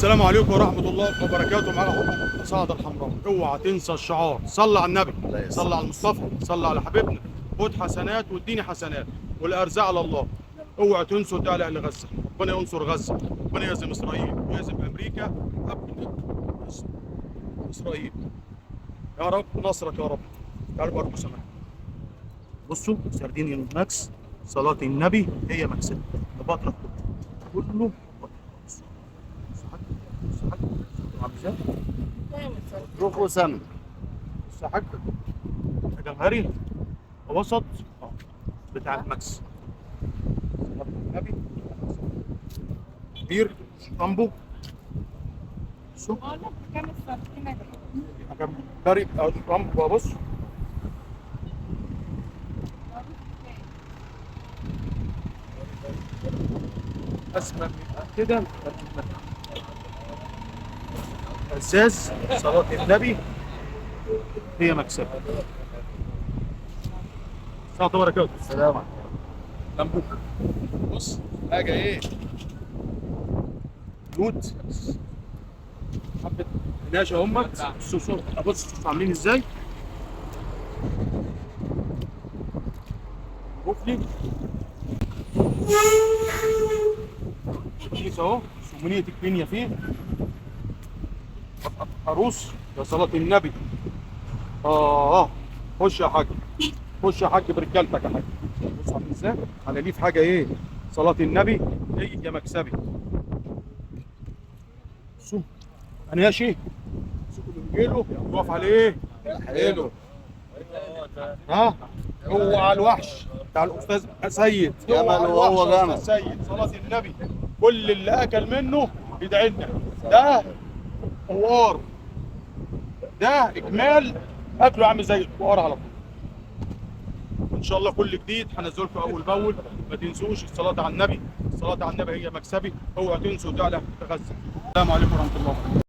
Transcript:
السلام عليكم ورحمة الله وبركاته. معاك أخوكم سعد الحمراء. اوعى تنسى الشعار، صلى على النبي، صلى على المصطفى، صلى على حبيبنا، خد حسنات واديني حسنات والارزاق على الله. اوعى تنسوا الدعاء لاهل غزة، ربنا ينصر غزة، ربنا يهزم اسرائيل ويهزم امريكا قبل اسرائيل. يا رب نصرك يا رب. تعالوا باركوا سماء. بصوا سردين ماكس، صلاة النبي هي مكسب. بطرق كله روح وسم. بص يا حاج، ده جمهري وسط بتاع الماكس. صلاة النبي كبير رامبو. بصوا جمهري رامبو. بص اسمى من كده. أساس صلاة النبي هي مكسب. السلام عليكم وبركاته. السلام عليكم. لمبوك. بص حاجة إيه؟ نوت حبة ناشا أمك. بصوا بص عاملين إزاي؟ قفلي كيس أهو، سمنية الكينيا فيه. عروس يا صلاة النبي. خش يا حاج، خش يا حاج برجالتك يا حاج. بص عامل ازاي؟ على ليه في حاجه ايه؟ صلاة النبي هي يا مكسبي. بصوا اناشي سكوا يقف عليه حلو. ها اوعى الوحش بتاع الاستاذ سيد. جمل وهو جمل. سيد صلاة النبي كل اللي اكل منه يدعي لنا. ده حوار، ده اكمال اكله عامل زي الحوار على طول. ان شاء الله كل جديد هنزل لكم اول باول. ما تنسوش الصلاه على النبي، الصلاه على النبي هي مكسبي. اوعوا تنسوا دعاء غزه. السلام عليكم ورحمه الله وبركاته.